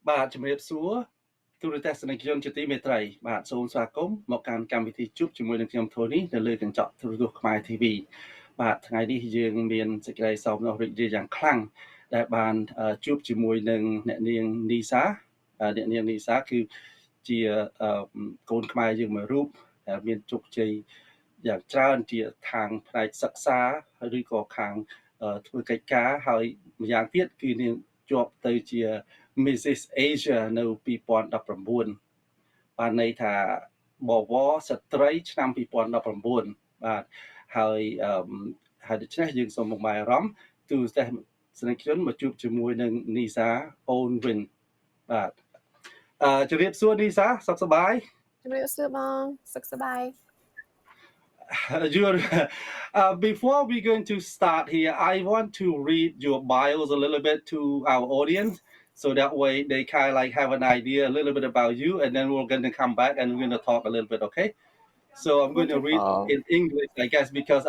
បាទជំរាបសួរទូរទស្សនិកជនជាទីមេត្រីបាទសូមស្វាគមន៍មកកាន់កម្មវិធីជួបជាមួយនឹងខ្ញុំធូនេះនៅលើកញ្ចក់ទូរទស្សន៍ខ្មែរ TV បាទថ្ងៃនេះយើងមានសេចក្តីសោមនស្សរីករាយយ៉ាងខ្លាំងដែលបានជួបជាមួយនឹងអ្នកនាងនីសាគឺជាកូនខ្មែរយើងមួយរូបដែលមានជោគជ័យយ៉ាងច្រើនជាខាងផ្នែកសិក្សាឬក៏ខាងធ្វើកិច្ចការហើយម្យ៉ាងទៀតគឺនាងជាប់ទៅជា Mrs Asia នៅ2019បានន័យថាបវរស្ត្រីឆ្នាំ2019បាទហើយដូច្នេះយើងសូមបង្ហាញអារម្មណ៍ទូរទស្សនិកជនមកជួបជាមួយនឹង Niza Oun-Nguyen បាទជម្រាបសួរ Niza សុខសប្បាយ ជំរាបសួរបងសុខសប្បាយ Before we going to start here, I want to read your bios a little bit to our audience, so that way they kind of like have an idea a little bit about you, and then we're going to come back and we're going to talk a little bit, okay? So I'm going to read in English, I guess, because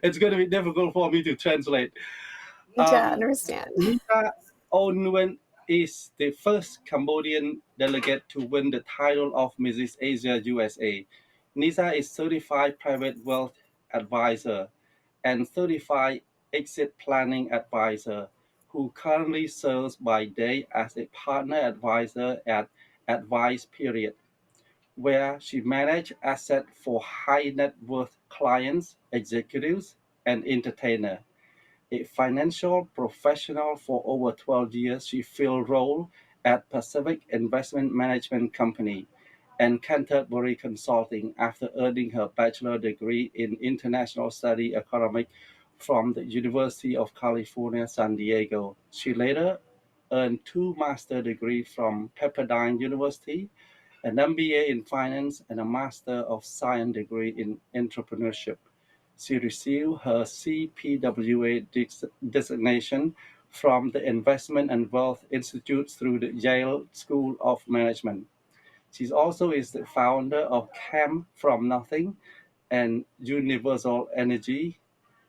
it's going to be difficult for me to translate. Yeah, I understand. Niza Oun-Nguyen is the first Cambodian delegate to win the title of Mrs. Asia USA. Niza is certified private wealth advisor and certified exit planning advisor who currently serves by day as a partner advisor at Advice Period, where she manages assets for high net worth clients, executives, and entertainers. A financial professional for over 12 years, she filled role at Pacific Investment Management Company and Canterbury Consulting after earning her bachelor degree in international study economics from the University of California, San Diego. She later earned 2 master degrees from Pepperdine University, an MBA in finance, and a Master of Science degree in entrepreneurship. She received her CPWA designation from the Investment and Wealth Institute through the Yale School of Management. She also is the founder of Camb from Nothing and Universal Energy.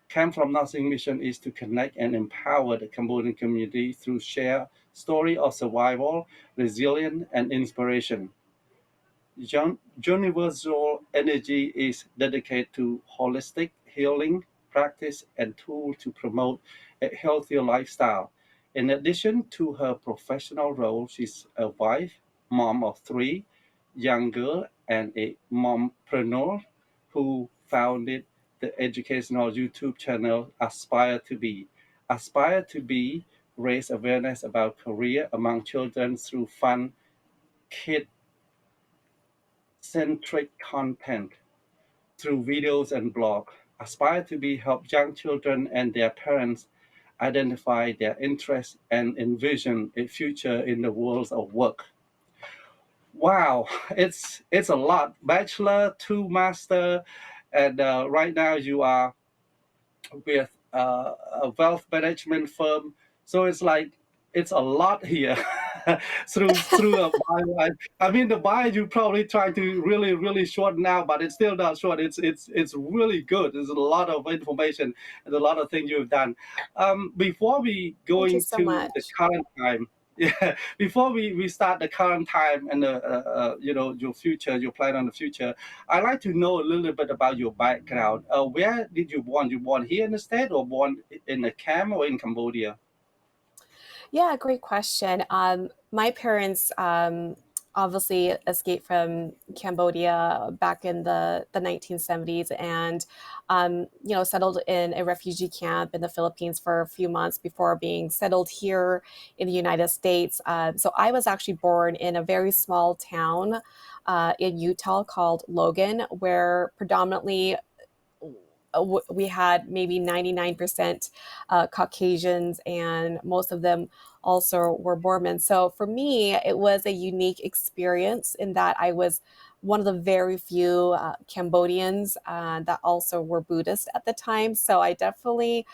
Camb from Nothing mission is to connect and empower the Cambodian community through shared story of survival, resilience, and inspiration. Universal Energy is dedicated to holistic healing practice and tool to promote a healthier lifestyle. In addition to her professional role, she's a wife, mom of 3 young girls, and a mompreneur who founded the educational YouTube channel Aspire to Be. Aspire to Be raise awareness about career among children through fun, kid-centric content through videos and blogs. Aspire to Be help young children and their parents identify their interests and envision a future in the world of work. Wow, it's a lot. Bachelor, 2 master, and right now you are with a wealth management firm. So it's like it's a lot here through a bio. I mean, the bio you probably trying to really shorten out, but it's still not short. It's really good. There's a lot of information and a lot of things you've done. Before we go Thank you into so much. the current time, yeah, before we start the current time and your future, your plan on the future, I'd like to know a little bit about your background. Where did you born? You born here in the state or born in the Camb or in Cambodia? Yeah, great question. My parents obviously escaped from Cambodia back in the 1970s and settled in a refugee camp in the Philippines for a few months before being settled here in the United States. So I was actually born in a very small town in Utah called Logan, where predominantly we had maybe 99% Caucasians, and most of them also were Mormons. So for me, it was a unique experience in that I was one of the very few Cambodians that also were Buddhist at the time. So I definitely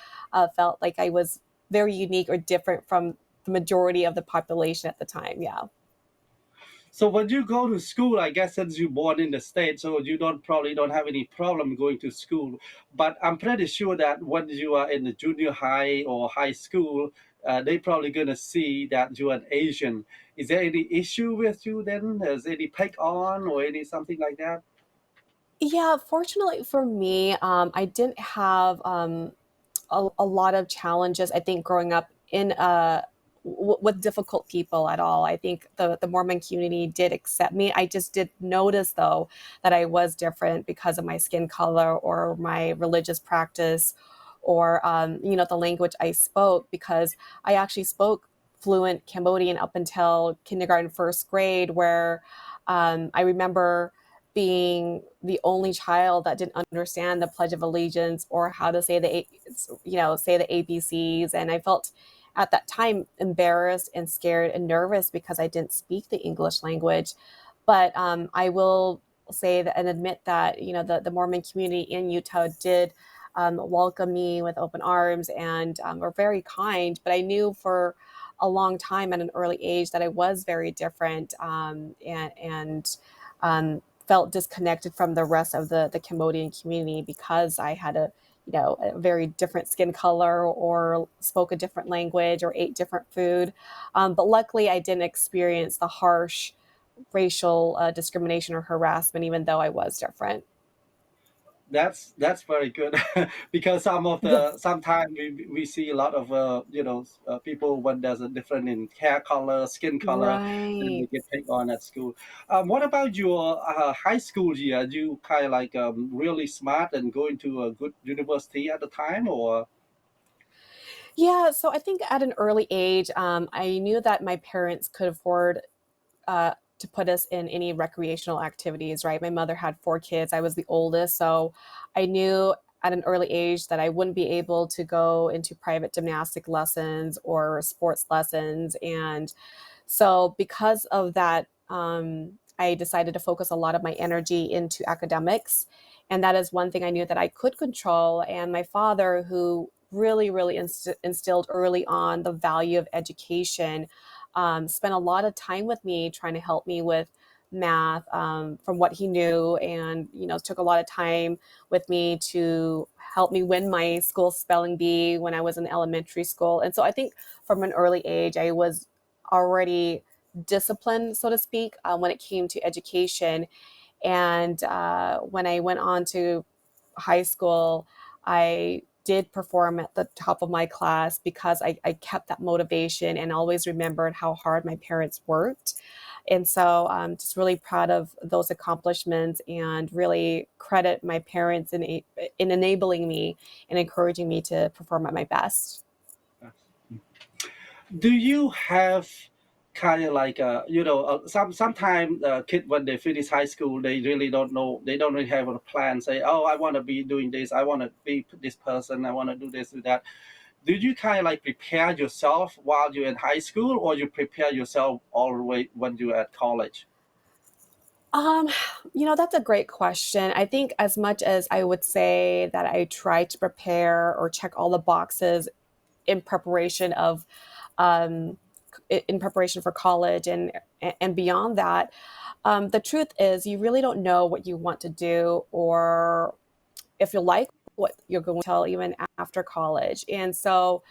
felt like I was very unique or different from the majority of the population at the time. Yeah. So when you go to school, I guess since you're born in the States, so you probably don't have any problem going to school. But I'm pretty sure that when you are in the junior high or high school, they probably gonna see that you're an Asian. Is there any issue with you then? Is any pick on or any something like that? Yeah, fortunately for me, I didn't have a lot of challenges, I think, growing up in with difficult people at all. I think the Mormon community did accept me. I just did notice though that I was different because of my skin color or my religious practice or the language I spoke, because I actually spoke fluent Cambodian up until kindergarten, first grade, where I remember being the only child that didn't understand the Pledge of Allegiance or how to say say the ABCs, and I felt at that time embarrassed and scared and nervous because I didn't speak the English language. But I will say that and admit that the Mormon community in Utah did welcome me with open arms and were very kind. But I knew for a long time at an early age that I was very different, and felt disconnected from the rest of the Cambodian community because I had a very different skin color or spoke a different language or ate different food. But luckily, I didn't experience the harsh racial discrimination or harassment, even though I was different. That's very good because some of Yeah. the sometimes we see a lot of people when there's a difference in hair color, skin color, then they Right. get picked on at school. What about your high school year? You kind of like really smart and going to a good university at the time, or Yeah, so I think at an early age, I knew that my parents could afford to put us in any recreational activities, right? My mother had four kids. I was the oldest. So I knew at an early age that I wouldn't be able to go into private gymnastic lessons or sports lessons. And so, because of that, I decided to focus a lot of my energy into academics. And that is one thing I knew that I could control. And my father, who really instilled early on the value of education, spent a lot of time with me trying to help me with math from what he knew, and took a lot of time with me to help me win my school spelling bee when I was in elementary school. And so I think from an early age I was already disciplined, so to speak, when it came to education. And when I went on to high school, I did perform at the top of my class because I kept that motivation and always remembered how hard my parents worked. And so I'm just really proud of those accomplishments and really credit my parents in enabling me and encouraging me to perform at my best. do you have kind of like sometimes kid when they finish high school they really don't know, they don't really have a plan, say, oh, I want to be doing this, I want to be this person, I want to do this, do that. Do you kind of like prepare yourself while you're in high school, or you prepare yourself all the way when you're at college? Um, that's a great question. I think as much as I would say that I try to prepare or check all the boxes in preparation of um, in preparation for college and beyond that, the truth is you really don't know what you want to do or if you like what you're going to tell even after college. And so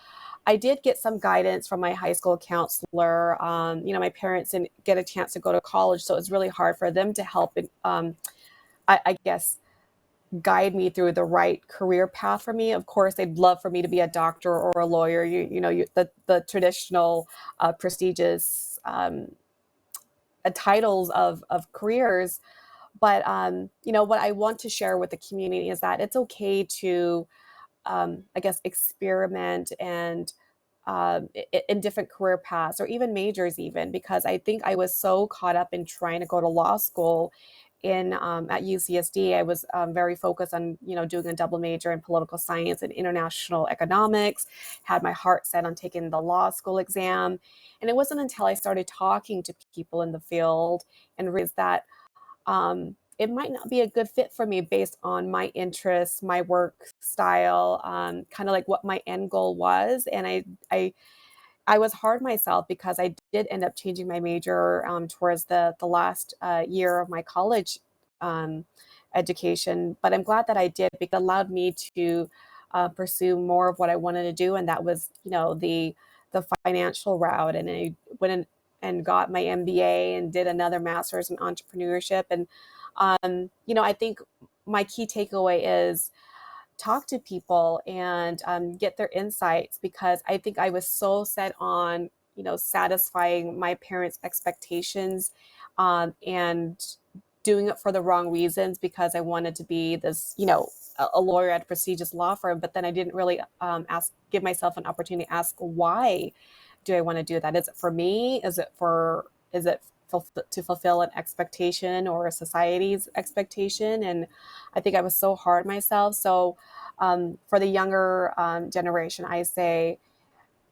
I did get some guidance from my high school counselor. My parents didn't get a chance to go to college, so it was really hard for them to help, I guess, guide me through the right career path for me. Of course, they'd love for me to be a doctor or a lawyer, the traditional prestigious titles of careers. But what I want to share with the community is that it's okay to I guess, experiment and in different career paths or even majors, even because I think I was so caught up in trying to go to law school in at UCSD. I was very focused on doing a double major in political science and international economics. Had my heart set on taking the law school exam, and it wasn't until I started talking to people in the field and realized that it might not be a good fit for me based on my interests, my work style, kind of like what my end goal was. And I was hard on myself because I did end up changing my major towards the last year of my college um, education. But I'm glad that I did because it allowed me to pursue more of what I wanted to do, and that was the the financial route, and I went and got my MBA and did another master's in entrepreneurship. And I think my key takeaway is talk to people and get their insights, because I think I was so set on satisfying my parents' expectations, and doing it for the wrong reasons, because I wanted to be this a lawyer at a prestigious law firm, but then I didn't really give myself an opportunity to ask, why do I want to do that? Is it for me? Is it to fulfill an expectation or a society's expectation? And I think I was so hard on myself. So for the younger generation, I say,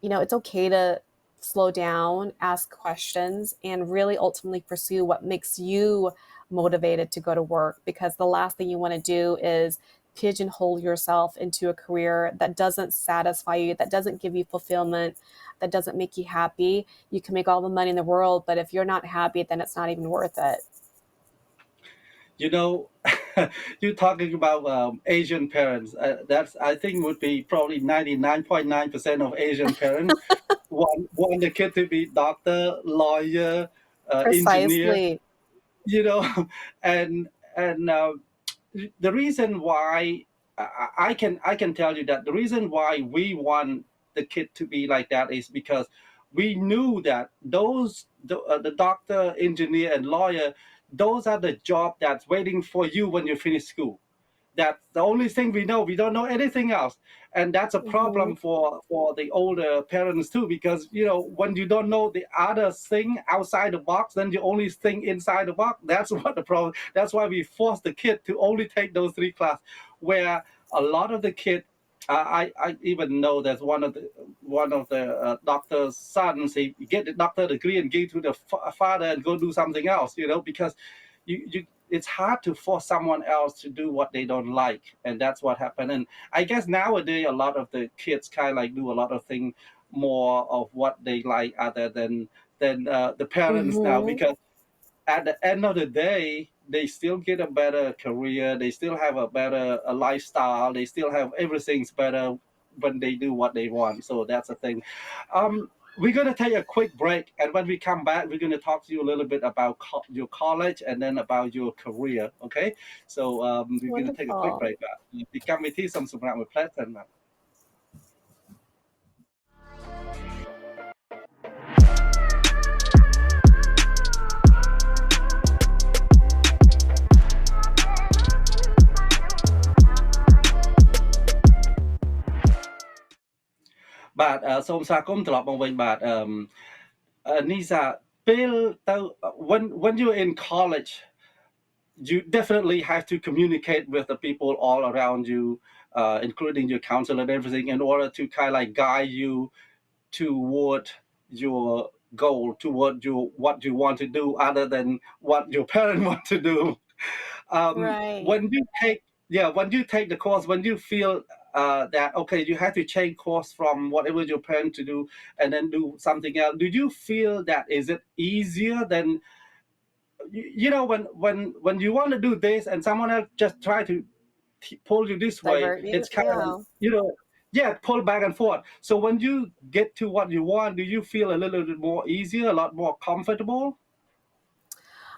it's okay to slow down, ask questions, and really ultimately pursue what makes you motivated to go to work. Because the last thing you want to do is pigeonhole yourself into a career that doesn't satisfy you, that doesn't give you fulfillment, that doesn't make you happy. You can make all the money in the world, but if you're not happy, then it's not even worth it. You know, you're talking about Asian parents. That's, I think, would be probably 99.9% of Asian parents want the kid to be doctor, lawyer, engineer. Precisely. You know, and and the reason why I can tell you that the reason why we want the kid to be like that is because we knew that the doctor, engineer, and lawyer, those are the job that's waiting for you when you finish school. That's the only thing we know. We don't know anything else, and that's a Hmm. problem for the older parents too. Because when you don't know the other thing outside the box, then you only think inside the box. That's what the problem. That's why we force the kid to only take those three classes. Where a lot of the kid, I even know that one of the doctor's sons, he get the doctor degree and give to the father and go do something else. Because you it's hard to force someone else to do what they don't like, and that's what happened. And I guess nowadays a lot of the kids kind of like do a lot of things more of what they like other than the parents now, Hmm. because at the end of the day they still get a better career, they still have a better lifestyle, they still have everything's better when they do what they want. So that's the thing. We're going to take a quick break, and when we come back we're going to talk to you a little bit about your college and then about your career. Okay, so we're going to take a quick Wonderful. break ពីកម្មវិធីសូមសម្រាប់មួយផ្លែសិនបាទ បាទសូមស្វាគមន៍ត្រឡប់មកវិញបាទNisa ពេលទៅ when you're in college you definitely have to communicate with the people all around you, including your counselor and everything, in order to kind of like guide you toward your goal, toward your what you want to do, other than what your parents want to do. Right. When you take, yeah, when you take the course, when you feel that okay, you have to change course from whatever your parents to do and then do something else. Do you feel that is it easier than when you want to do this and someone else just try to pull you this way, Divert you. it's kind of Yeah. yeah, pull back and forth. So when you get to what you want, do you feel a little bit more easier, a lot more comfortable?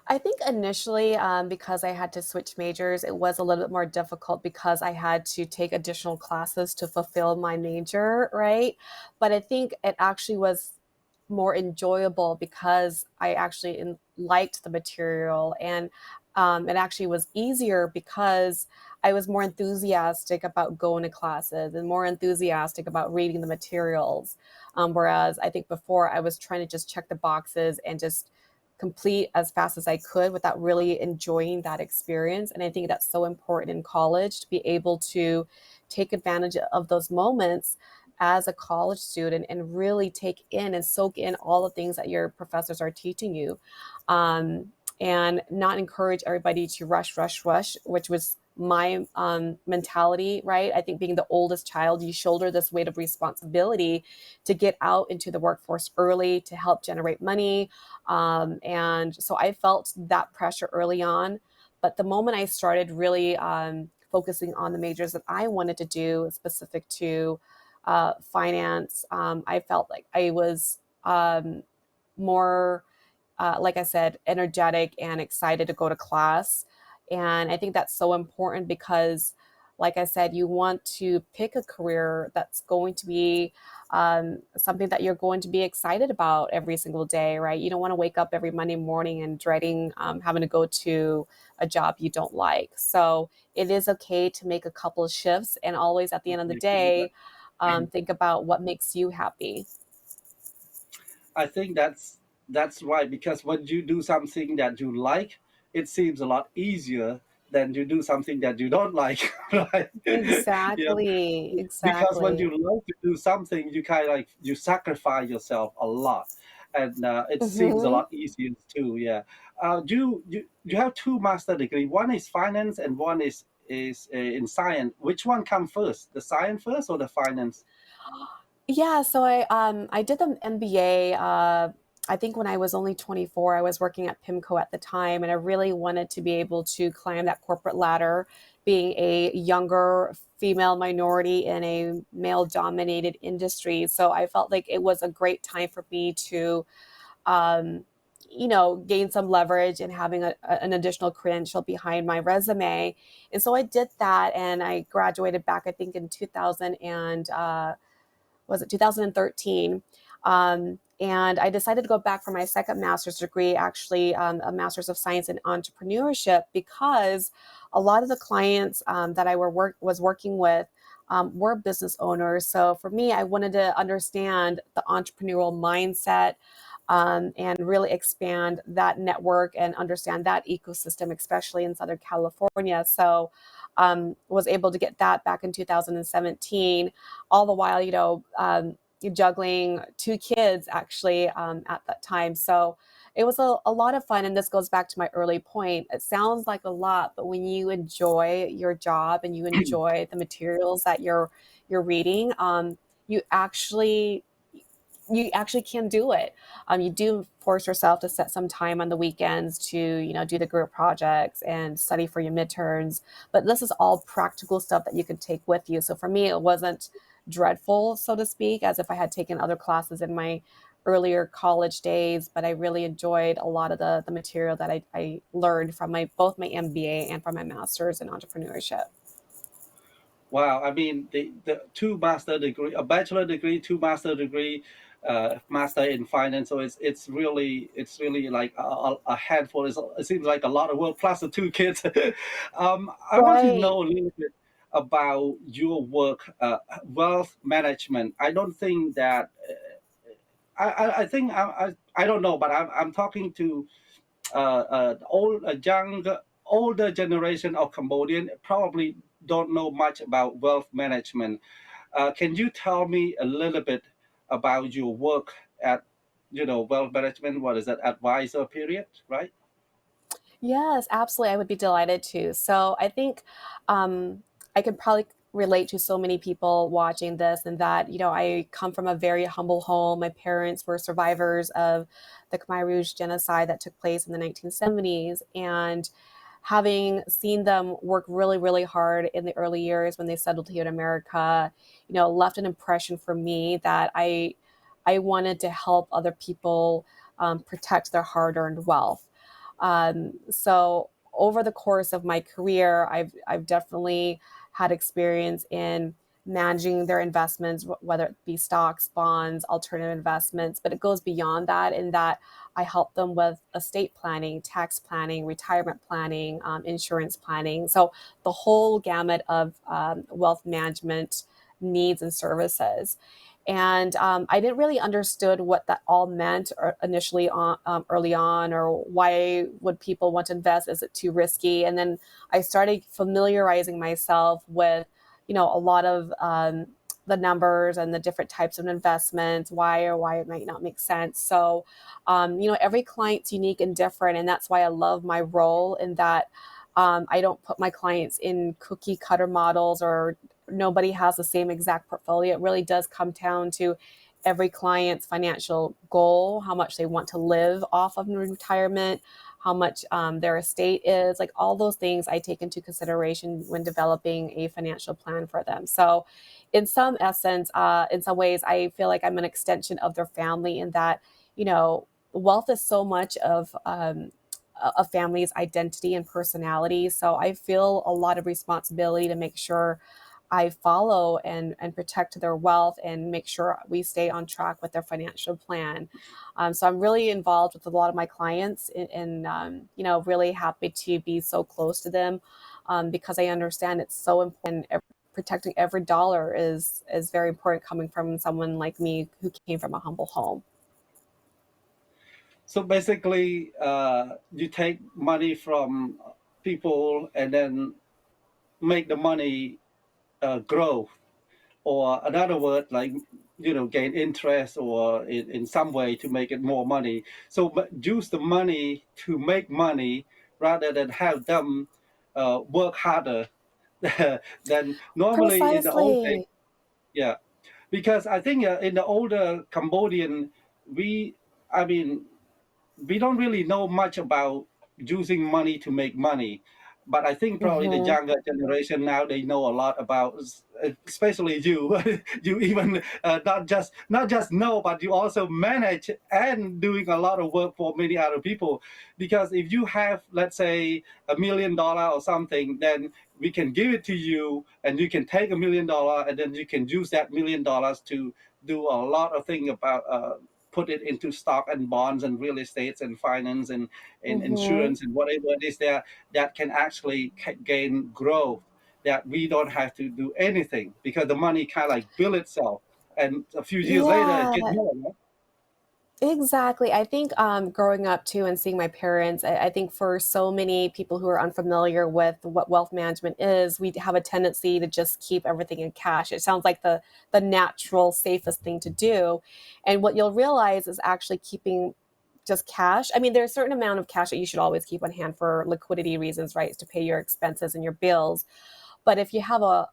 I think initially, because I had to switch majors, it was a little bit more difficult because I had to take additional classes to fulfill my major, right? But I think it actually was more enjoyable because I actually liked the material, and it actually was easier because I was more enthusiastic about going to classes and more enthusiastic about reading the materials. Whereas I think before I was trying to just check the boxes and just complete as fast as I could without really enjoying that experience. And I think that's so important in college to be able to take advantage of those moments as a college student and really take in and soak in all the things that your professors are teaching you, and not encourage everybody to rush, rush, rush, which was my mentality, right? I think being the oldest child, you shoulder this weight of responsibility to get out into the workforce early to help generate money. And so I felt that pressure early on. But the moment I started really focusing on the majors that I wanted to do, specific to finance, I felt like I was more, like I said, energetic and excited to go to class. And I think that's so important because, like I said, you want to pick a career that's going to be something that you're going to be excited about every single day, right? You don't want to wake up every Monday morning and dreading having to go to a job you don't like. So it is okay to make a couple of shifts and always at the end of the I agree with day, that. think about what makes you happy. I think that's right because when you do something that you like, it seems a lot easier than you do something that you don't like, right? Yeah, Exactly, because when exactly. you love to do something, you kind of like you sacrifice yourself a lot, and it seems a Hmm. lot easier too. Yeah. You have two master degree. One is finance, and one is in science. Which one come first? The science first or the finance? Yeah, so I did the MBA. I think when I was only 24, I was working at PIMCO at the time, and I really wanted to be able to climb that corporate ladder, being a younger female minority in a male-dominated industry. So I felt like it was a great time for me to um, gain some leverage and having an additional credential behind my resume. And so I did that, and I graduated back, I think, in 2000 and was it 2013. And I decided to go back for my second master's degree, actually a master's of science in entrepreneurship, because a lot of the clients that was working with were business owners. So for me, I wanted to understand the entrepreneurial mindset and really expand that network and understand that ecosystem, especially in Southern California. So was able to get that back in 2017, all the while, juggling two kids actually at that time. So it was a lot of fun. And this goes back to my early point. It sounds like a lot, but when you enjoy your job and you enjoy the materials that you're reading, you actually you actually can do it. You do force yourself to set some time on the weekends to, do the group projects and study for your midterms. But this is all practical stuff that you can take with you. So for me, it wasn't dreadful, so to speak, as if I had taken other classes in my earlier college days. But I really enjoyed a lot of the material that I learned from my both my MBA and from my master's in entrepreneurship. Wow, I mean the two master degree, a bachelor degree, two master degree, master in finance. So it's really like a handful. It seems like a lot of work plus the two kids. I want to Right. know a little bit about your work, wealth management. I don't think that I think I don't know, but I'm talking to a young, older generation of Cambodian probably don't know much about wealth management. Can you tell me a little bit about your work at, wealth management? What is that advisor period, right? Yes, absolutely. I would be delighted to. So I think I could probably relate to so many people watching this, and that, I come from a very humble home. My parents were survivors of the Khmer Rouge genocide that took place in the 1970s. And having seen them work really, really hard in the early years when they settled here in America, left an impression for me that I wanted to help other people protect their hard-earned wealth. So over the course of my career, I've definitely had experience in managing their investments, whether it be stocks, bonds, alternative investments. But it goes beyond that, in that I help them with estate planning, tax planning, retirement planning, insurance planning. So the whole gamut of wealth management needs and services. And I didn't really understood what that all meant initially early on, or why would people want to invest? Is it too risky? And then I started familiarizing myself with, a lot of the numbers and the different types of investments, why or why it might not make sense. So, every client's unique and different, and that's why I love my role in that. I don't put my clients in cookie cutter models, or nobody has the same exact portfolio. It really does come down to every client's financial goal, how much they want to live off of in retirement, how much their estate is, like all those things I take into consideration when developing a financial plan for them. So, in some essence, in some ways, I feel like I'm an extension of their family in that, you know, wealth is so much of a family's identity and personality. So I feel a lot of responsibility to make sure I follow and protect their wealth and make sure we stay on track with their financial plan. So I'm really involved with a lot of my clients and you know, really happy to be so close to them because I understand it's so important. Protecting every dollar is very important coming from someone like me who came from a humble home. So basically, you take money from people and then make the money grow, or another word like, gain interest, or in some way to make it more money. So but use the money to make money rather than have them work harder than normally in the old days. Precisely. Yeah, because I think in the older Cambodian, we, I mean, we don't really know much about using money to make money. But I think probably the Hmm. younger generation now, they know a lot about, especially you. You even not just know, but you also manage and doing a lot of work for many other people. Because if you have, let's say, $1 million or something, then we can give it to you, and you can take $1 million, and then you can use that $1 million to do a lot of things about. Put it into stock and bonds and real estates and finance and Hmm. insurance and whatever it is there, that can actually gain growth, that we don't have to do anything because the money kind of like build itself, and a few years later it Yeah, get more, right? exactly. I think growing up too and seeing my parents, I think for so many people who are unfamiliar with what wealth management is, we have a tendency to just keep everything in cash. It sounds like the natural, safest thing to do. And what you'll realize is actually keeping just cash. I mean, there's a certain amount of cash that you should always keep on hand for liquidity reasons, right? To pay your expenses and your bills. But if you have a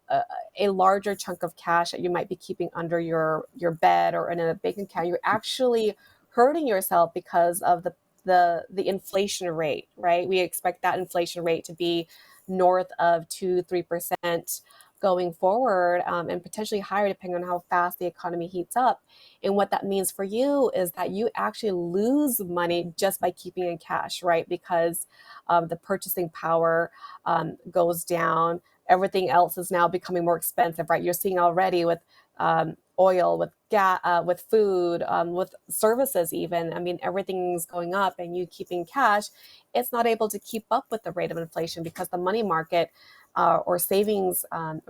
larger chunk of cash that you might be keeping under your bed or in a bank account, you're actually hurting yourself because of the inflation rate, right? We expect that inflation rate to be north of 2-3% going forward, and potentially higher depending on how fast the economy heats up. And what that means for you is that you actually lose money just by keeping in cash, right? Because the purchasing power goes down. Everything else is now becoming more expensive, right? You're seeing already with oil, with gas, with food, with services, even. I mean, everything's going up, and you keeping cash, it's not able to keep up with the rate of inflation because the money market or savings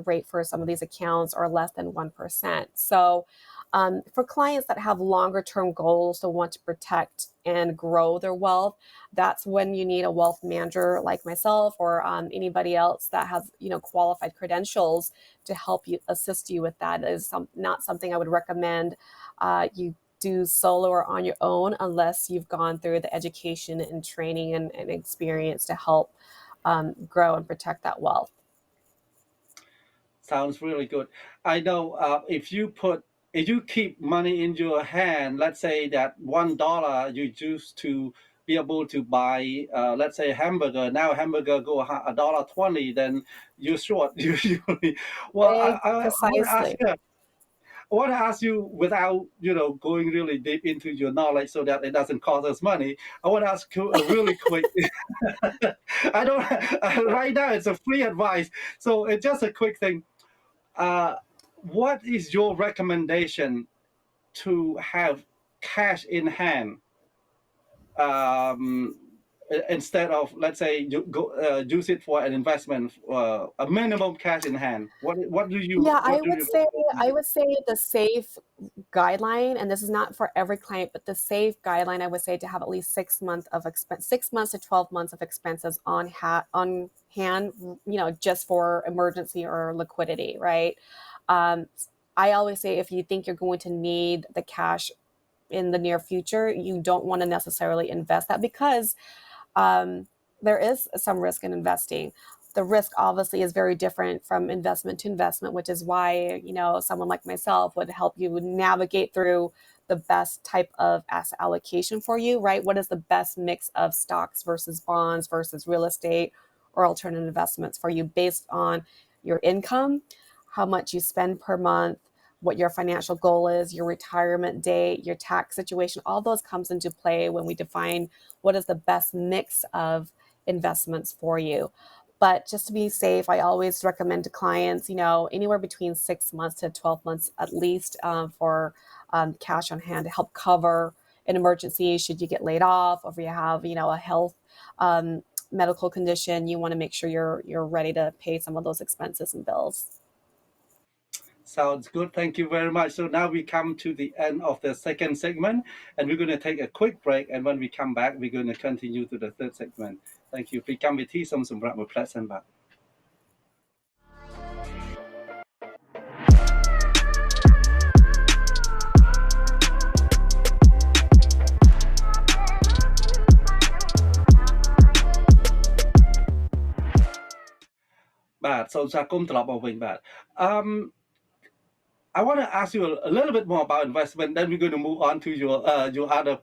rate for some of these accounts are less than 1%. So, for clients that have longer term goals to want to protect and grow their wealth, that's when you need a wealth manager like myself or anybody else that has qualified credentials to help you assist you with that. It is not something I would recommend you do solo or on your own unless you've gone through the education and training and experience to help grow and protect that wealth. Sounds really good. I know, if you keep money in your hand, let's say that $1 you used to be able to buy, let's say, a hamburger. Now hamburger go $1.20, then you're short usually. Well, I want to ask Precisely. you. I want to ask you, without going really deep into your knowledge, so that it doesn't cost us money. I want to ask you a really quick. I don't. Right now, it's a free advice, so it's just a quick thing. uh, what is your recommendation to have cash in hand, um, instead of, let's say, you go use it for an investment, a minimum cash in hand? What do you Yeah, what do you I recommend? would say the safe guideline, and this is not for every client, but the safe guideline I would say to have at least 6 months of expense, 6 months to 12 months of expenses on hand, just for emergency or liquidity, right? Um, I always say if you think you're going to need the cash in the near future, you don't want to necessarily invest that because um, there is some risk in investing. the risk obviously is very different from investment to investment, which is why, someone like myself would help you navigate through the best type of asset allocation for you, right? What is the best mix of stocks versus bonds versus real estate or alternative investments for you based on your income, how much you spend per month, what your financial goal is, your retirement date, your tax situation, all those comes into play when we define what is the best mix of investments for you. But just to be safe, I always recommend to clients, anywhere between 6 months to 12 months at least for cash on hand to help cover an emergency should you get laid off, or if you have, a health medical condition, you want to make sure you're ready to pay some of those expenses and bills. Sounds good. Thank you very much. So now we come to the end of the second segment, and we're going to take a quick break. And when we come back, we're going to continue to the third segment. Thank you. ពីកម្មវិធីសូមសម្រាប់មួយផ្លែសិនបាទបាទសូមស្វាគមន៍ត្រឡប់មកវិញបាទ I want to ask you a little bit more about investment. Then we're going to move on to your other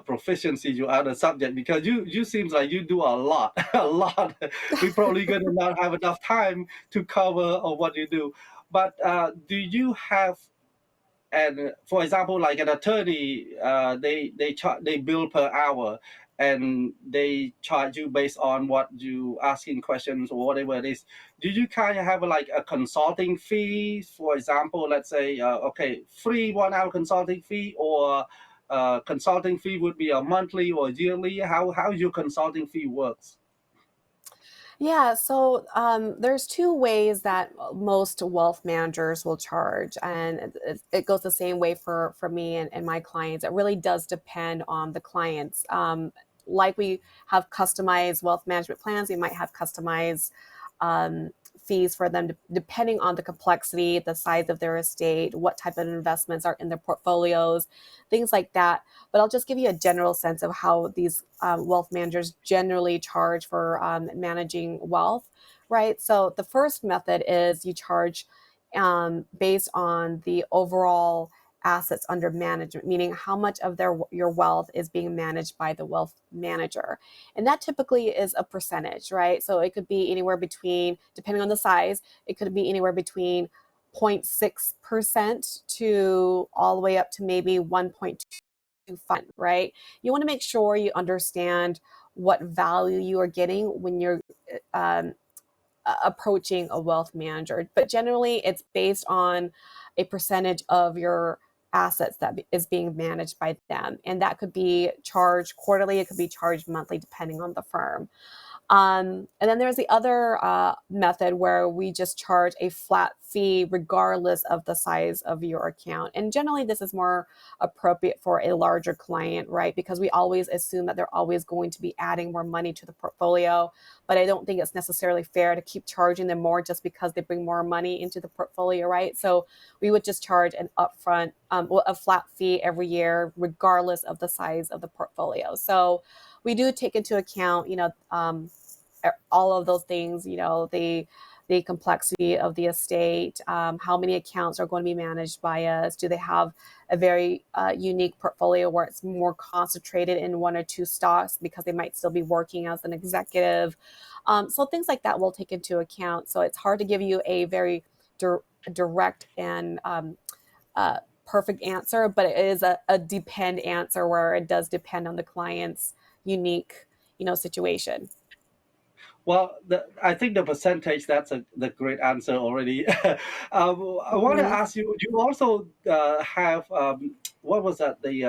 proficiency, your other subject, because you seems like you do a lot, a lot. We're probably going to not have enough time to cover of what you do. But do you have, and for example, like an attorney, they bill per hour, and they charge you based on what you asking questions or whatever it is. Do you kind of have like a consulting fee? For example, let's say okay, free 1 hour consulting fee, or consulting fee would be a monthly or yearly. How your consulting fee works? Yeah, so there's two ways that most wealth managers will charge, and it goes the same way for me and my clients. It really does depend on the clients. Like we have customized wealth management plans, we might have customized fees for them depending on the complexity, the size of their estate, what type of investments are in their portfolios, things like that. But I'll just give you a general sense of how these wealth managers generally charge for managing wealth, right? So the first method is you charge based on the overall assets under management, meaning how much of your wealth is being managed by the wealth manager. And that typically is a percentage, right? So it could be anywhere between, depending on the size, it could be anywhere between 0.6% to all the way up to maybe 1.25, right? You want to make sure you understand what value you are getting when you're approaching a wealth manager. But generally, it's based on a percentage of your assets that is being managed by them. And that could be charged quarterly, it could be charged monthly, depending on the firm. And then there's the other method where we just charge a flat fee regardless of the size of your account. And generally, this is more appropriate for a larger client, right? Because we always assume that they're always going to be adding more money to the portfolio. But I don't think it's necessarily fair to keep charging them more just because they bring more money into the portfolio, right? So we would just charge an upfront, a flat fee every year, regardless of the size of the portfolio. So we do take into account, all of those things, the complexity of the estate, how many accounts are going to be managed by us, do they have a very unique portfolio where it's more concentrated in one or two stocks because they might still be working as an executive. So things like that we'll take into account. So it's hard to give you a very direct and perfect answer, but it is a depend answer where it does depend on the client's unique, situation. Well, I think the percentage, that's the great answer already. I want to Mhm. ask you, you also have, what was that, the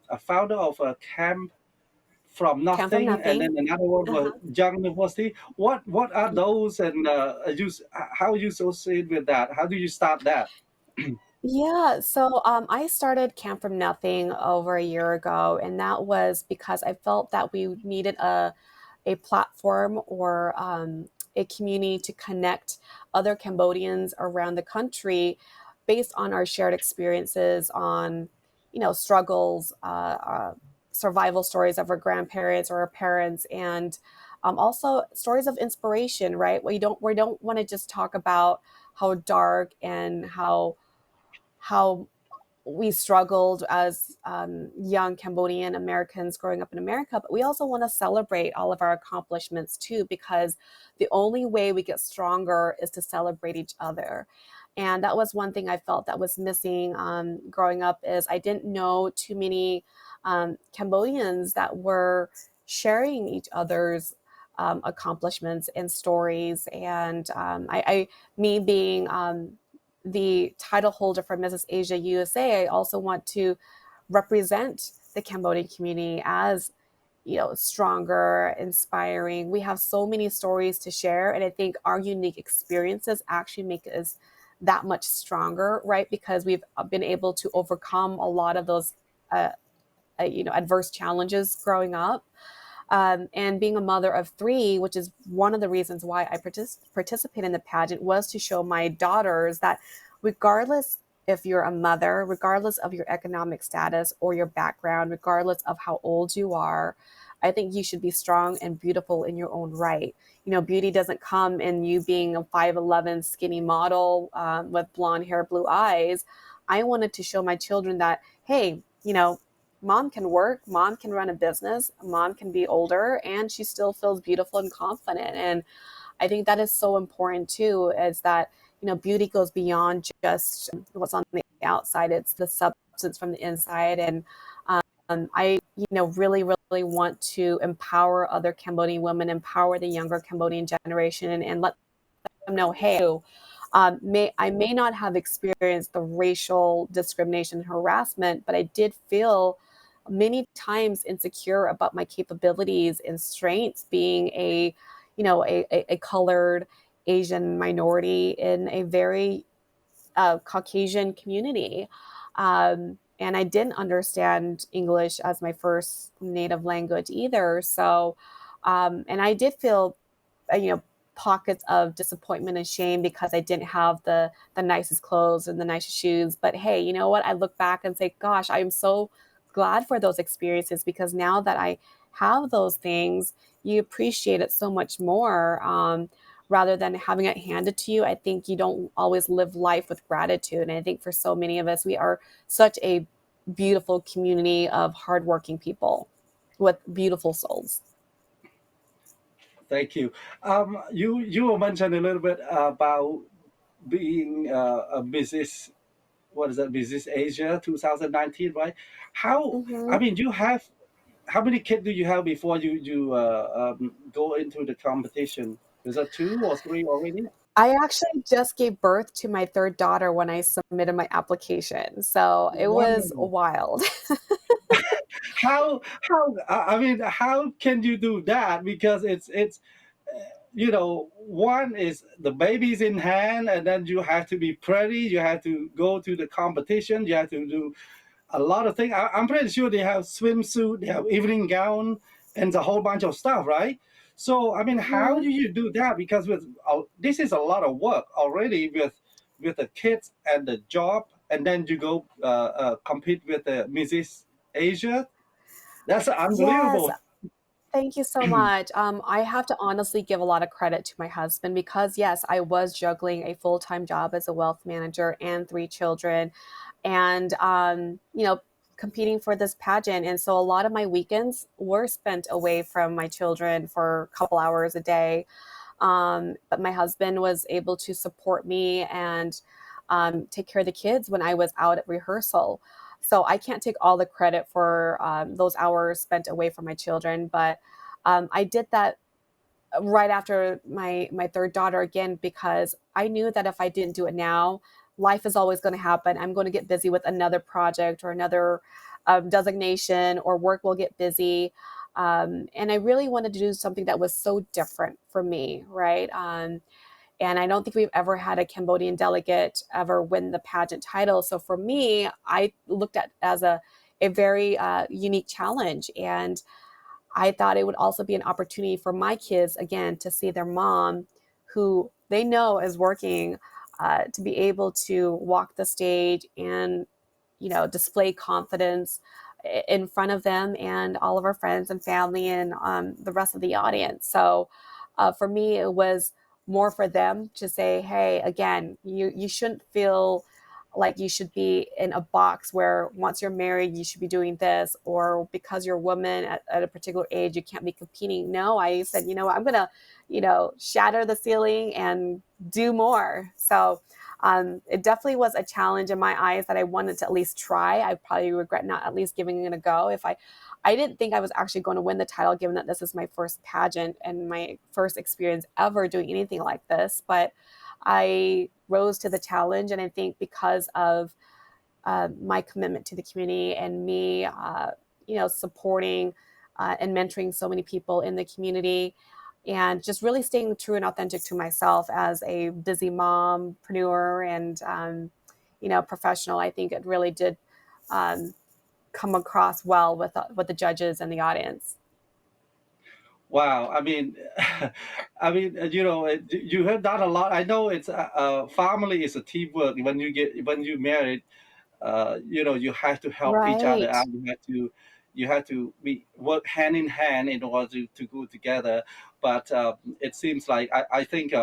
a founder of a camp from Come from nothing, and nothing. then another one was Uh-huh. Young University. What are those, and how you associate with that? How do you start that? Yeah, so I started Camp from Nothing over a year ago, and that was because I felt that we needed a platform or a community to connect other Cambodians around the country based on our shared experiences on, struggles, survival stories of our grandparents or our parents, and Also stories of inspiration, right? We don't want to just talk about how dark and how we struggled as young Cambodian Americans growing up in America, but we also want to celebrate all of our accomplishments too, because the only way we get stronger is to celebrate each other. And that was one thing I felt that was missing growing up is I didn't know too many Cambodians that were sharing each other's accomplishments and stories. And me being the title holder for Mrs. Asia USA, I also want to represent the Cambodian community as stronger, inspiring. We have so many stories to share, and I think our unique experiences actually make us that much stronger, right? Because we've been able to overcome a lot of those uh, adverse challenges growing up. And being a mother of three, which is one of the reasons why I participate in the pageant, was to show my daughters that regardless if you're a mother, regardless of your economic status or your background, regardless of how old you are, I think you should be strong and beautiful in your own right. Beauty doesn't come in you being a 5'11" skinny model with blonde hair, blue eyes. I wanted to show my children that, hey, mom can work, mom can run a business, mom can be older, and she still feels beautiful and confident. And I think that is so important too, is that, beauty goes beyond just what's on the outside. It's the substance from the inside. And I, really, really want to empower other Cambodian women, empower the younger Cambodian generation, and let them know, hey, I may not have experienced the racial discrimination and harassment, but I did feel many times insecure about my capabilities and strengths being a colored Asian minority in a very Caucasian community. And I didn't understand English as my first native language either. So, and I did feel, pockets of disappointment and shame because I didn't have the nicest clothes and the nicest shoes. But hey, you know what? I look back and say, gosh, I am so glad for those experiences, because now that I have those things, you appreciate it so much more. Rather than having it handed to you, I think you don't always live life with gratitude. And I think for so many of us, we are such a beautiful community of hardworking people with beautiful souls. Thank you. You mentioned a little bit about being a Mrs. What is that? Mrs. Asia 2019, right? How? I Hmm. mean, you have how many kids do you have before you go into the competition? Is that two or three already? I actually just gave birth to my third daughter when I submitted my application. So it was Wonderful. wild. I mean, how can you do that? Because it's one is the baby's in hand, and then you have to be pretty. You have to go to the competition. You have to do a lot of things. I'm pretty sure they have swimsuit, they have evening gown, and a whole bunch of stuff, right? So I mean, how Mhm. do you do that? Because this is a lot of work already with the kids and the job, and then you go compete with the Mrs. Asia. That's Yes, unbelievable. thank you so much. I have to honestly give a lot of credit to my husband because, yes, I was juggling a full-time job as a wealth manager and three children, and competing for this pageant. And so a lot of my weekends were spent away from my children for a couple hours a day. But my husband was able to support me and take care of the kids when I was out at rehearsal. So I can't take all the credit for those hours spent away from my children, but I did that right after my third daughter again, because I knew that if I didn't do it now, life is always going to happen. I'm going to get busy with another project or another designation, or work will get busy. And I really wanted to do something that was so different for me, right? And I don't think we've ever had a Cambodian delegate ever win the pageant title. So for me, I looked at it as a very unique challenge. And I thought it would also be an opportunity for my kids, again, to see their mom, who they know is working, to be able to walk the stage and, display confidence, in front of them and all of our friends and family and the rest of the audience. So for me, it was more for them to say, hey, again, you shouldn't feel like you should be in a box where once you're married, you should be doing this, or because you're a woman at a particular age, you can't be competing. No, I said, you know what, I'm going to, shatter the ceiling and do more. So it definitely was a challenge in my eyes that I wanted to at least try. I probably regret not at least giving it a go. I didn't think I was actually going to win the title, given that this is my first pageant and my first experience ever doing anything like this. But I rose to the challenge, and I think because of my commitment to the community and me, supporting and mentoring so many people in the community, and just really staying true and authentic to myself as a busy mompreneur and professional, I think it really did um, come across well with the judges and the audience. Wow, I mean, I mean, you have done a lot. I know it's family is a teamwork. When you married, you have to help each other Right. out. You have to be work hand in hand in order to go together. But it seems like I think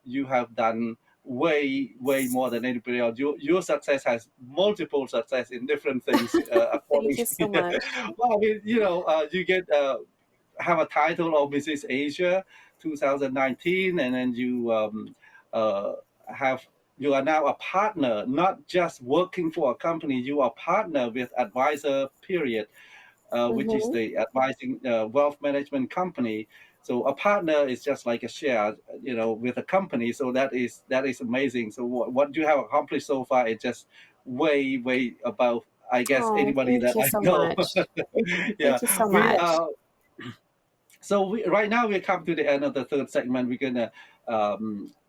you have done way more than anybody else. Your success has multiple success in different things according. Thank you so much. Well, I mean, you get have a title of Mrs. Asia 2019, and then uh, have you are now a partner, not just working for a company. You are partner with Advisor Period, which is Hmm. the advising wealth management company. So a partner is just like a share, with a company. So that is amazing. So what you have accomplished so far is just way above, I guess, Oh, anybody thank that you I so know. much. Yeah, Thank you so we much. right now we come to the end of the third segment. We're gonna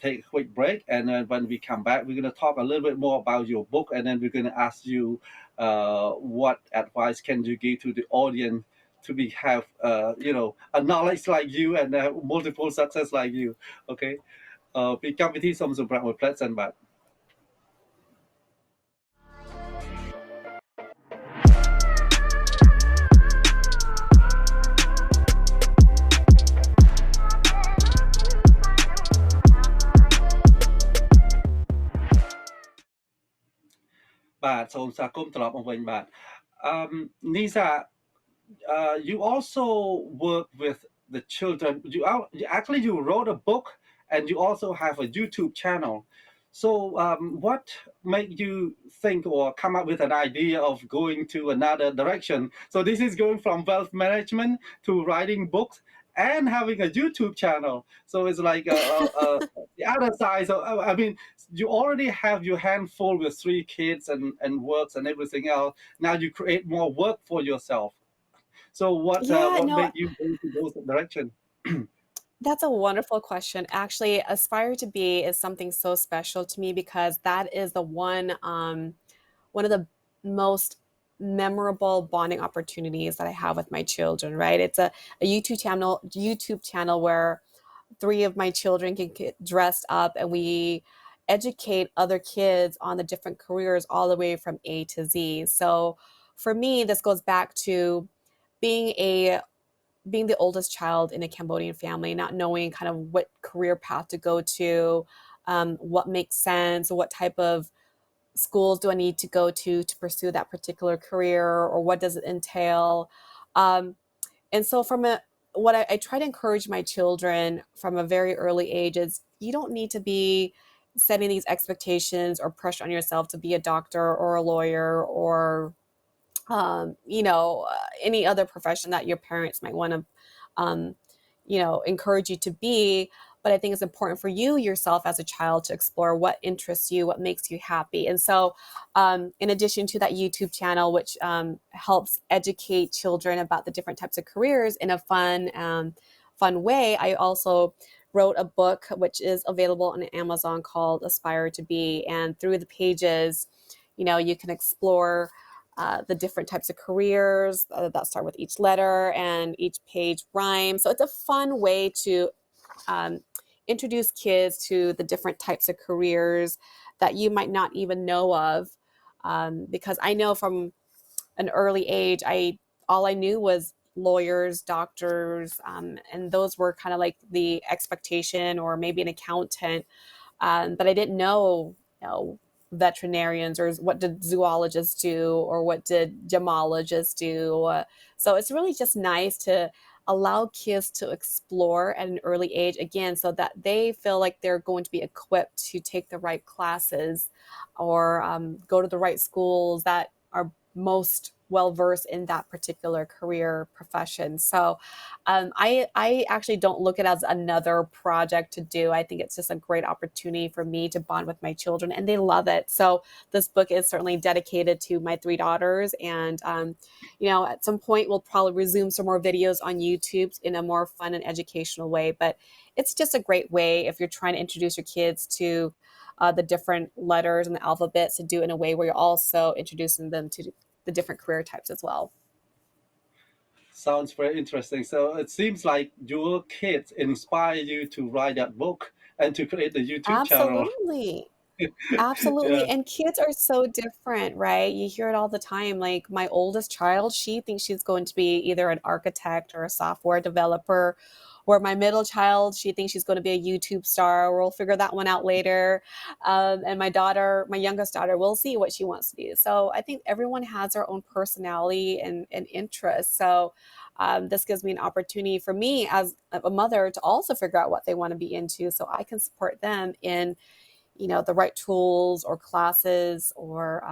take a quick break, and then when we come back, we're gonna talk a little bit more about your book, and then we're gonna ask you what advice can you give to the audience to be have a knowledge like you and multiple success like you. Okay, ពីកម្មវិធីសូមសម្រាប់មួយផ្លែតសិនបាទ បាទសូមស្វាគមន៍ត្រឡប់មកវិញបាទ Nisa, you also work with the children. Actually you wrote a book, and you also have a YouTube channel. So what made you think or come up with an idea of going to another direction? So this is going from wealth management to writing books and having a YouTube channel. So it's like the other side. So I mean, you already have your hand full with three kids and works and everything else. Now you create more work for yourself. So Yeah, what no, made you go to those direction? that's a wonderful question. Actually, Aspire to Be is something so special to me because that is the one of the most memorable bonding opportunities that I have with my children, right? It's a YouTube channel where three of my children can get dressed up and we educate other kids on the different careers all the way from A to Z. So for me, this goes back to being a being the oldest child in a Cambodian family, not knowing kind of what career path to go to, what makes sense, what type of schools do I need to go to pursue that particular career, or what does it entail? Um, and so, what I try to encourage my children from a very early age is you don't need to be setting these expectations or pressure on yourself to be a doctor or a lawyer or any other profession that your parents might want to, um, encourage you to be. But I think it's important for you yourself as a child to explore what interests you, what makes you happy. And so, in addition to that YouTube channel, which helps educate children about the different types of careers in a fun way, I also wrote a book which is available on Amazon called Aspire to Be. And through the pages, you can explore the different types of careers that start with each letter, and each page rhymes. So it's a fun way to um, introduce kids to the different types of careers that you might not even know of. Because I know from an early age, I all I knew was lawyers, doctors, and those were kind of like the expectation, or maybe an accountant. But I didn't know, veterinarians, or what did zoologists do, or what did gemologists do. So it's really just nice to allow kids to explore at an early age, again, so that they feel like they're going to be equipped to take the right classes, or go to the right schools that are most well versed in that particular career profession. So I actually don't look at it as another project to do. I think it's just a great opportunity for me to bond with my children, and they love it. So this book is certainly dedicated to my three daughters, and at some point we'll probably resume some more videos on YouTube in a more fun and educational way. But it's just a great way if you're trying to introduce your kids to the different letters and the alphabet, to do it in a way where you're also introducing them to the different career types as well. Sounds very interesting. So it seems like your kids inspire you to write that book and to create the YouTube channel. Absolutely. Absolutely, Yeah. and kids are so different, right? You hear it all the time, like, my oldest child, she thinks she's going to be either an architect or a software developer, or my middle child, she thinks she's gonna be a YouTube star. We'll figure that one out later, and my youngest daughter, we'll see what she wants to be. So, I think everyone has their own personality and interests, so, this gives me an opportunity for me as a mother to also figure out what they wanna be into, so I can support them in the right tools or classes, or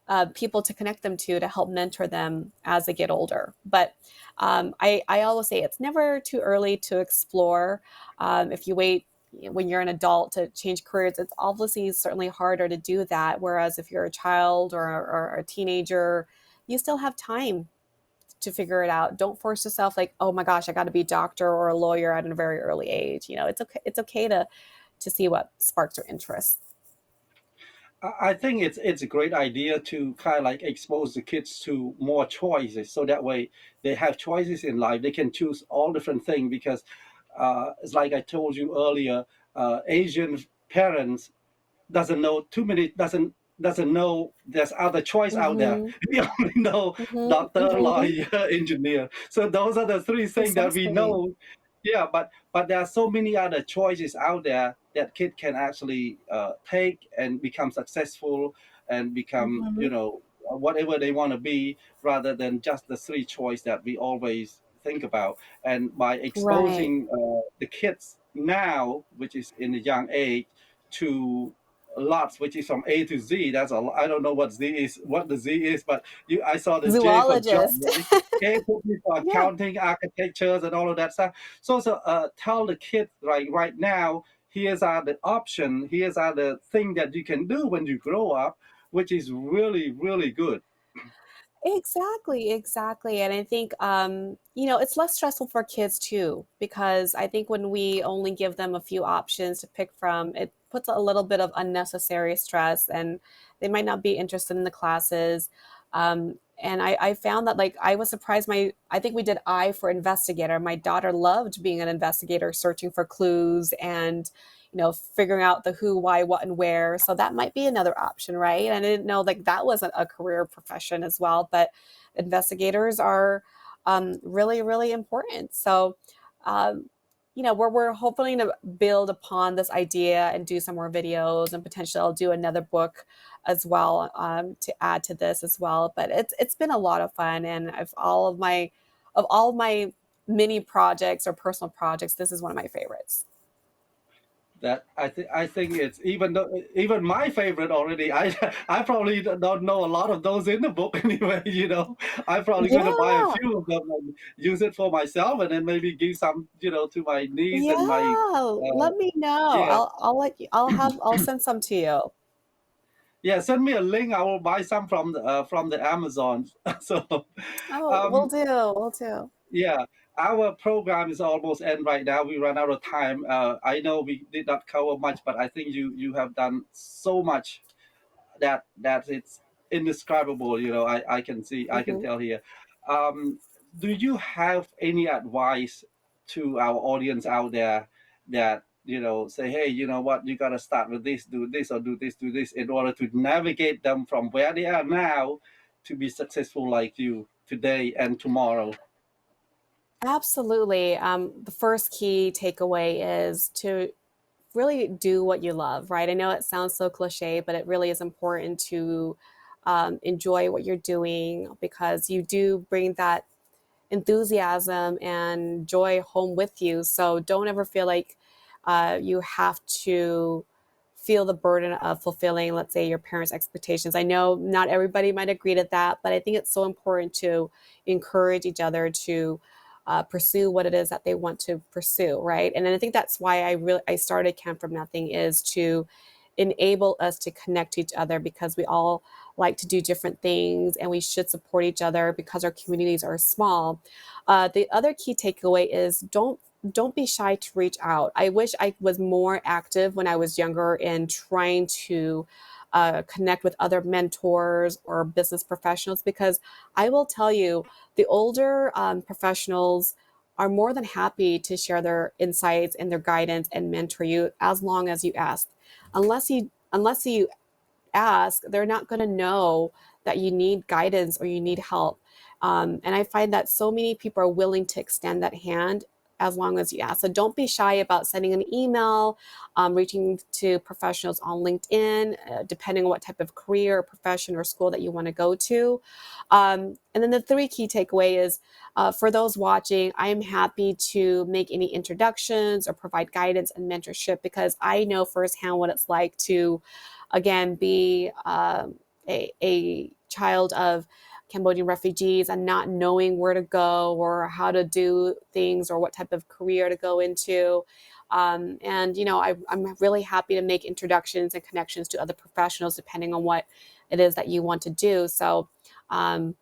uh, people to connect them to help mentor them as they get older. But I always say it's never too early to explore. If you wait when you're an adult to change careers, it's obviously certainly harder to do that. Whereas if you're a child, or a teenager, you still have time to figure it out. Don't force yourself like, oh my gosh, I got to be a doctor or a lawyer at a very early age. It's okay. It's okay to see what sparks your interest. I think it's a great idea to kind of like expose the kids to more choices, so that way they have choices in life. They can choose all different things because it's like I told you earlier, Asian parents doesn't know too many doesn't know there's other choice out there. Mm-hmm. We only know Mm-hmm. doctor, Mm-hmm. lawyer, engineer. So those are the three things that we Precisely. know. Yeah, but there are so many other choices out there that kid can actually take and become successful and become Mm-hmm. whatever they want to be, rather than just the three choice that we always think about. And by Right. exposing the kids now, which is in a young age, to lots, which is from A to Z. That's a I don't know what the Z is, but I saw the J for job, Zoologist. right? A could be for Yeah. accounting, architectures, and all of that stuff. So tell the kids right now. Here's are the option. Here's are the thing that you can do when you grow up, which is really really good. Exactly, exactly. And I think, it's less stressful for kids too, because I think when we only give them a few options to pick from, it puts a little bit of unnecessary stress, and they might not be interested in the classes. And I found that, like, I was surprised. I think we did I for investigator. My daughter loved being an investigator, searching for clues, and figuring out the who, why, what, and where. So that might be another option, right? And I didn't know, like, that wasn't a career profession as well. But investigators are really, really important. So, um, we're hoping to build upon this idea and do some more videos, and potentially I'll do another book as well, to add to this as well. But it's been a lot of fun, and of all of my mini projects or personal projects, this is one of my favorites. That I think it's even my favorite already. I probably don't know a lot of those in the book anyway. I'm probably going to buy a Yeah, few of them and use it for myself, and then maybe give some to my niece and my yeah. uh, Let me know. yeah. I'll let you. I'll send some to you. Yeah, send me a link. I will buy some from the Amazon. So Oh, we'll um do. We'll do. yeah, our program is almost end right now. We run out of time. I know we did not cover much, but I think you have done so much that it's indescribable. I can see, I can Hmm. tell here. Um, do you have any advice to our audience out there that say, hey, you know what, you got to start with this, do this, or do this, do this, in order to navigate them from where they are now to be successful like you today and tomorrow. Absolutely. The first key takeaway is to really do what you love, right? I know it sounds so cliche, but it really is important to enjoy what you're doing because you do bring that enthusiasm and joy home with you. So don't ever feel like you have to feel the burden of fulfilling, let's say, your parents' expectations. I know not everybody might agree to that, but I think it's so important to encourage each other to pursue what it is that they want to pursue, right? And then I think that's why I started Camp from Nothing, is to enable us to connect to each other because we all like to do different things and we should support each other because our communities are small. The other key takeaway is don't be shy to reach out. I wish I was more active when I was younger in trying to connect with other mentors or business professionals because I will tell you, the older professionals are more than happy to share their insights and their guidance and mentor you as long as you ask. Unless you ask, they're not going to know that you need guidance or you need help. And I find that so many people are willing to extend that hand as long as you ask. So don't be shy about sending an email, reaching to professionals on LinkedIn, depending on what type of career or profession or school that you want to go to. And then the three key takeaway is for those watching, I am happy to make any introductions or provide guidance and mentorship because I know firsthand what it's like to again be a child of Cambodian refugees and not knowing where to go or how to do things or what type of career to go into. And I'm really happy to make introductions and connections to other professionals depending on what it is that you want to do. So um,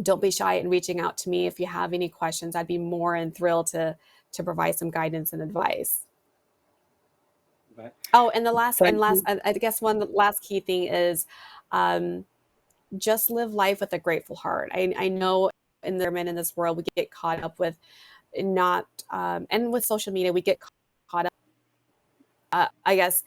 don't be shy in reaching out to me if you have any questions. I'd be more than thrilled to provide some guidance and advice. Right. Oh, and the last and Thank last, you. I guess one last key thing is um, just live life with a grateful heart. I know in this world we get caught up with not, and with social media we get caught up. I guess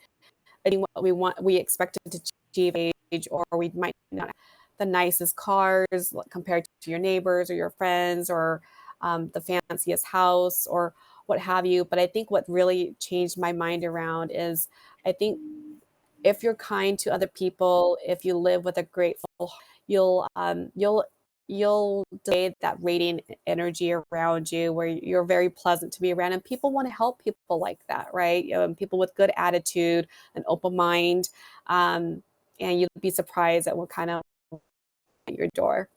what we want, we expect it to achieve age, or we might not have the nicest cars compared to your neighbors or your friends, or the fanciest house or what have you. But I think what really changed my mind around is I think if you're kind to other people, if you live with a grateful heart, you'll delay that radiant energy around you where you're very pleasant to be around, and people want to help people like that, right? People with good attitude, an open mind, um, and you'd be surprised at what kind of at your door.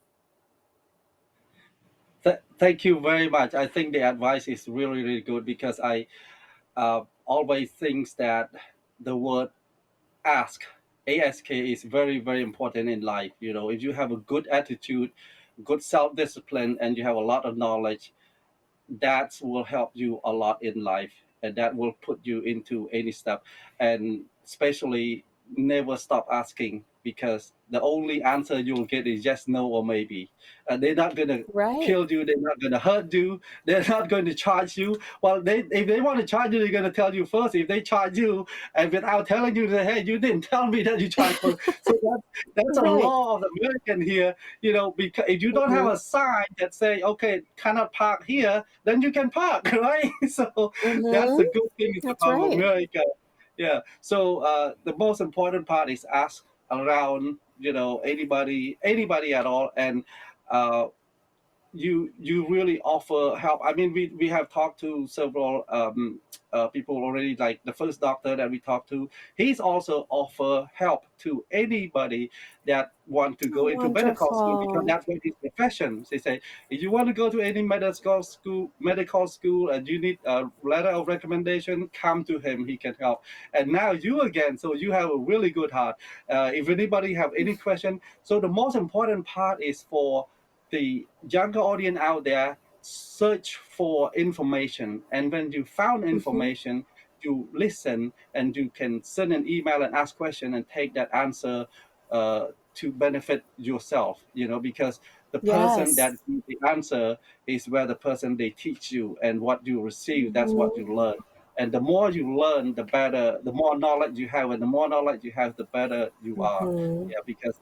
Thank you very much. I think the advice is really, really good because I always think that the word ask, ask, is very, very important in life. If you have a good attitude, good self discipline, and you have a lot of knowledge, that will help you a lot in life, and that will put you into any step. And especially, never stop asking, because the only answer you'll get is yes, no, or maybe. They're not going to Right. kill you, they're not going to hurt you, they're not going to charge you. Well, if they want to charge you, they're going to tell you first. If they charge you and without telling you that, hey, you didn't tell me that you charged first. So that's a Right. law of the American here. Because if you don't have Mm-hmm. a sign that say, okay, cannot park here, then you can park, right? So that's Mm-hmm. the good thing That's about right. America. Yeah. So the most important part is ask around, anybody at all, and uh, you really offer help. I mean, we have talked to several people already. Like the first doctor that we talked to, he's also offer help to anybody that want to Oh, go into medical school, because wonderful. that's what his profession. They say, if you want to go to any medical school and you need a letter of recommendation, come to him, he can help. And now you again, so you have a really good heart. If anybody have any question, so the most important part is for the younger audience out there, search for information, and when you found Mm-hmm. information, you listen, and you can send an email and ask question and take that answer to benefit yourself, because the person that Yes. gives the answer is where the person they teach you, and what you receive, that's what Mm-hmm. you learn. and the more you learn, the better, the more knowledge you have, and the more knowledge you have, the better you are. Mhm. Yeah, because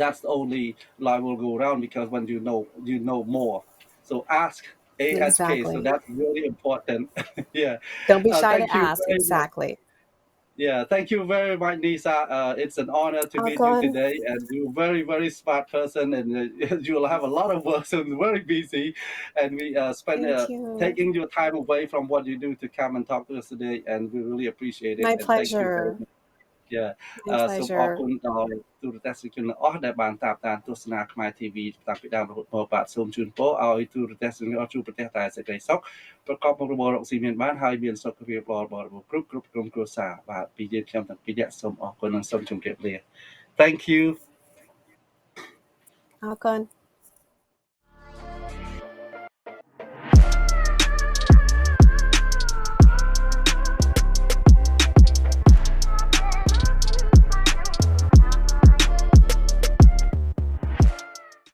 that's the only life will go around, because when you know more. So ask. So Exactly. that's really important. Yeah. Don't be shy Thank to you ask. very much. Exactly. Yeah, thank you very much, Nisa. It's an honor to meet you Akon, today, and you're a very, very smart person, and you'll have a lot of work, so very busy. And we spend thank you. taking your time away from what you do to come and talk to us today, and we really appreciate it. My And thank you very pleasure. much. Yeah, សូមអរ My គុណ pleasure. ដល់ទូរទស្សនិកជនទាំងអស់ដែលបានតាមដានទស្សនាខ្មែរ TV តាំងពីដើមរហូតមកបាទសូមជូនពរឲ្យទូរទស្សនិកជនអស់ជួបប្រទះតែសេចក្តីសុខប្រកបមុខរបររកស៊ីមានបានហើយមានសុខភាពល្អបរិបូរណ៍គ្រប់ក្រុមគ្រួសារបាទពីយើងខ្ញុំទាំងពីរនាក់សូមអរគុណនិងសូមជម្រាបលា Thank you Akon.